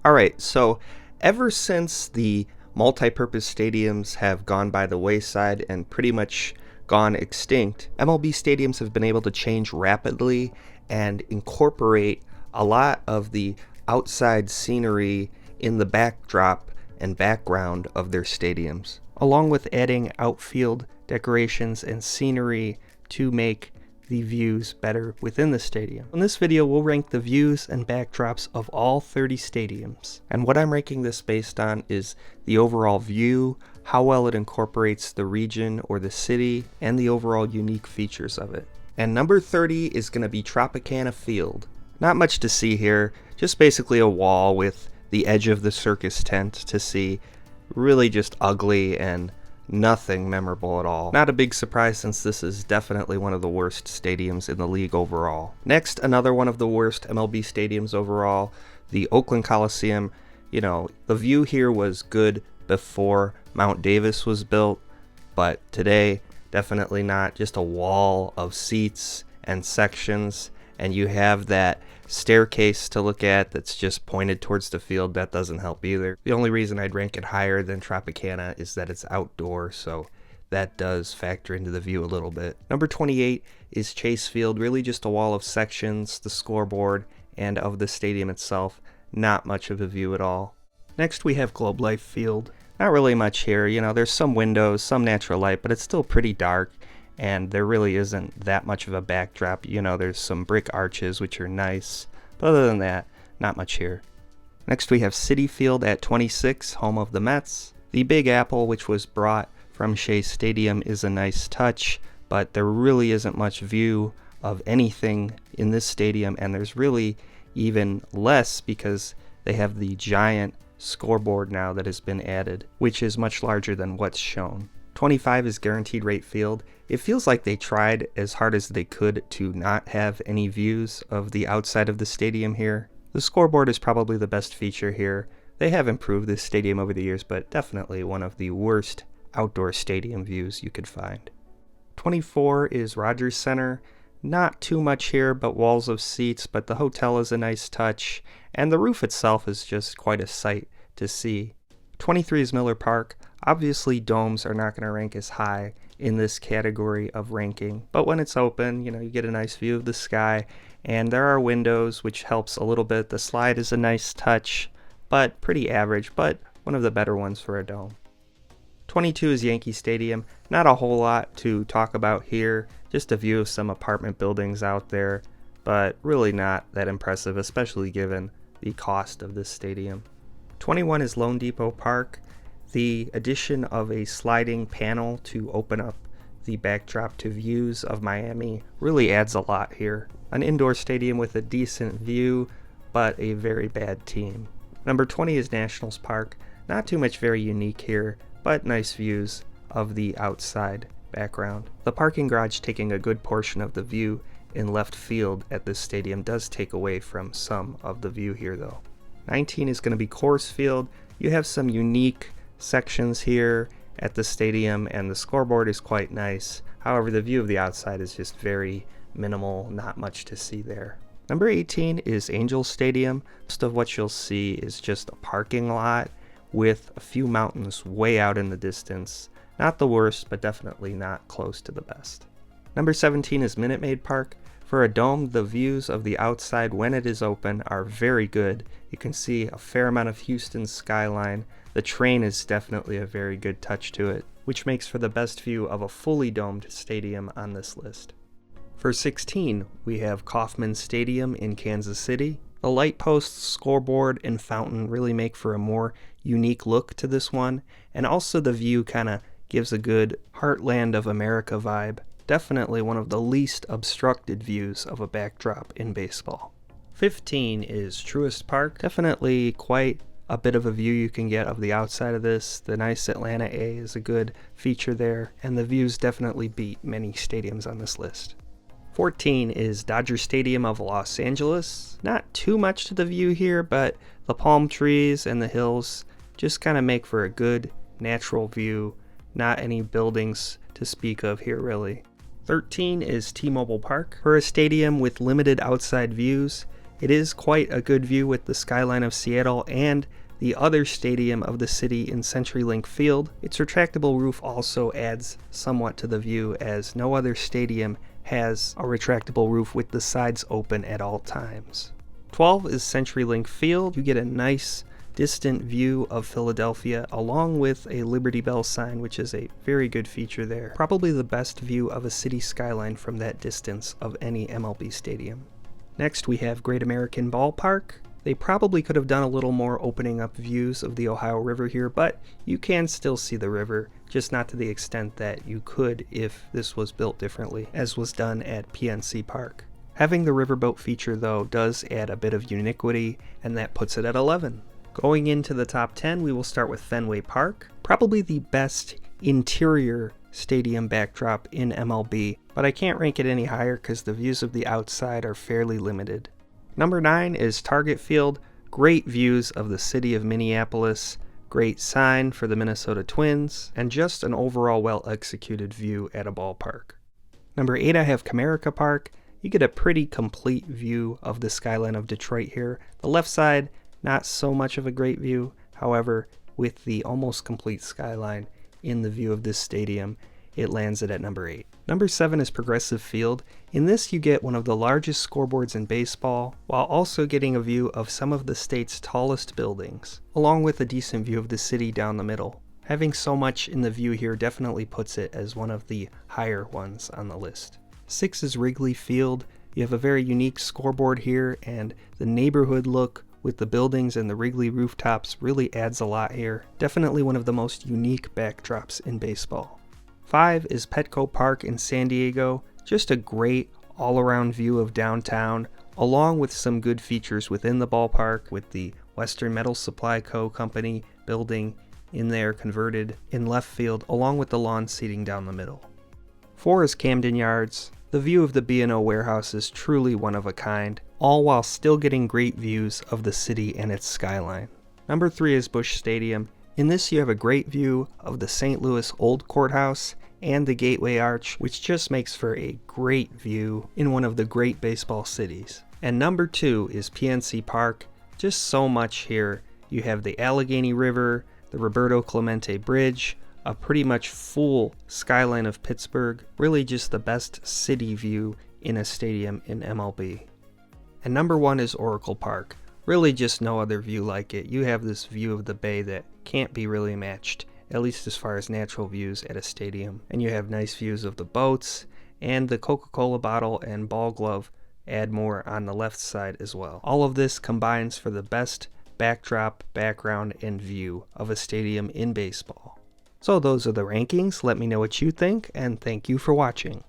Alright, so ever since the multi-purpose stadiums have gone by the wayside and pretty much gone extinct, MLB stadiums have been able to change rapidly and incorporate a lot of the outside scenery in the backdrop and background of their stadiums, along with adding outfield decorations and scenery to make the views better within the stadium. In this video, we'll rank the views and backdrops of all 30 stadiums. And what I'm ranking this based on is the overall view, how well it incorporates the region or the city, and the overall unique features of it. And number 30 is going to be Tropicana Field. Not much to see here, just basically a wall with the edge of the circus tent to see. Really just ugly and nothing memorable at all. Not a big surprise since this is definitely one of the worst stadiums in the league overall. Next, another one of the worst MLB stadiums overall, the Oakland Coliseum. You know, the view here was good before Mount Davis was built, but today, definitely not. Just a wall of seats and sections, and you have that staircase to look at that's just pointed towards the field. That doesn't help either. The only reason I'd rank it higher than Tropicana is that it's outdoor, so that does factor into the view a little bit. Number 28 is Chase Field, really just a wall of sections, the scoreboard, and of the stadium itself. Not much of a view at all. Next we have Globe Life Field. Not really much here, you know, there's some windows, some natural light, but it's still pretty dark. And there really isn't that much of a backdrop. You know, there's some brick arches, which are nice. But other than that, not much here. Next we have Citi Field at 26, home of the Mets. The Big Apple, which was brought from Shea Stadium, is a nice touch, but there really isn't much view of anything in this stadium, and there's really even less because they have the giant scoreboard now that has been added, which is much larger than what's shown. 25 is Guaranteed Rate Field. It feels like they tried as hard as they could to not have any views of the outside of the stadium here. The scoreboard is probably the best feature here. They have improved this stadium over the years, but definitely one of the worst outdoor stadium views you could find. 24 is Rogers Center. Not too much here, but walls of seats, but the hotel is a nice touch, and the roof itself is just quite a sight to see. 23 is Miller Park. Obviously, domes are not going to rank as high in this category of ranking, but when it's open, you know, you get a nice view of the sky, and there are windows, which helps a little bit. The slide is a nice touch, but pretty average, but one of the better ones for a dome. 22 is Yankee Stadium. Not a whole lot to talk about here, just a view of some apartment buildings out there, but really not that impressive, especially given the cost of this stadium. 21 is Lone Depot Park. The addition of a sliding panel to open up the backdrop to views of Miami really adds a lot here. An indoor stadium with a decent view, but a very bad team. Number 20 is Nationals Park. Not too much very unique here, but nice views of the outside background. The parking garage taking a good portion of the view in left field at this stadium does take away from some of the view here though. 19 is going to be Coors Field. You have some unique sections here at the stadium, and the scoreboard is quite nice. However, the view of the outside is just very minimal, not much to see there. Number 18 is Angels Stadium. Most of what you'll see is just a parking lot with a few mountains way out in the distance. Not the worst, but definitely not close to the best. Number 17 is Minute Maid Park. For a dome, the views of the outside when it is open are very good. You can see a fair amount of Houston's skyline. The train is definitely a very good touch to it, which makes for the best view of a fully domed stadium on this list. For 16, we have Kauffman Stadium in Kansas City. The light posts, scoreboard, and fountain really make for a more unique look to this one, and also the view kind of gives a good Heartland of America vibe. Definitely one of the least obstructed views of a backdrop in baseball. 15 is Truist Park. Definitely quite a bit of a view you can get of the outside of this. The nice Atlanta A is a good feature there, and the views definitely beat many stadiums on this list. 14 is Dodger Stadium of Los Angeles. Not too much to the view here, but the palm trees and the hills just kind of make for a good natural view. Not any buildings to speak of here really. 13 is T-Mobile Park. For a stadium with limited outside views, It is quite a good view with the skyline of Seattle and the other stadium of the city in CenturyLink Field. Its retractable roof also adds somewhat to the view, as no other stadium has a retractable roof with the sides open at all times. 12 is CenturyLink Field. You get a nice distant view of Philadelphia along with a Liberty Bell sign, which is a very good feature there. Probably the best view of a city skyline from that distance of any MLB stadium. Next we have Great American Ballpark. They probably could have done a little more opening up views of the Ohio River here, but you can still see the river, just not to the extent that you could if this was built differently, as was done at PNC Park. Having the riverboat feature though does add a bit of uniquity, and that puts it at 11. Going into the top 10, we will start with Fenway Park, probably the best interior stadium backdrop in MLB, but I can't rank it any higher because the views of the outside are fairly limited. Number 9 is Target Field. Great views of the city of Minneapolis, great sign for the Minnesota Twins, and just an overall well executed view at a ballpark. Number 8, I have Comerica Park. You get a pretty complete view of the skyline of Detroit here. The left side, not so much of a great view, however, with the almost complete skyline in the view of this stadium, it lands it at number 8. Number 7 is Progressive Field. In this you get one of the largest scoreboards in baseball, while also getting a view of some of the state's tallest buildings, along with a decent view of the city down the middle. Having so much in the view here definitely puts it as one of the higher ones on the list. 6 is Wrigley Field. You have a very unique scoreboard here, and the neighborhood look with the buildings and the Wrigley rooftops really adds a lot here. Definitely one of the most unique backdrops in baseball. 5 is Petco Park in San Diego. Just a great all-around view of downtown, along with some good features within the ballpark, with the Western Metal Supply Co. Company building in there converted in left field, along with the lawn seating down the middle. 4 is Camden Yards. The view of the B&O warehouse is truly one of a kind, all while still getting great views of the city and its skyline. Number 3 is Busch Stadium. In this you have a great view of the St. Louis Old Courthouse and the Gateway Arch, which just makes for a great view in one of the great baseball cities. And number 2 is PNC Park. Just so much here. You have the Allegheny River, the Roberto Clemente Bridge, a pretty much full skyline of Pittsburgh, really just the best city view in a stadium in MLB. And number 1 is Oracle Park. Really just no other view like it. You have this view of the bay that can't be really matched, at least as far as natural views at a stadium. And you have nice views of the boats, and the Coca-Cola bottle and ball glove add more on the left side as well. All of this combines for the best backdrop, background, and view of a stadium in baseball. So those are the rankings. Let me know what you think, and thank you for watching.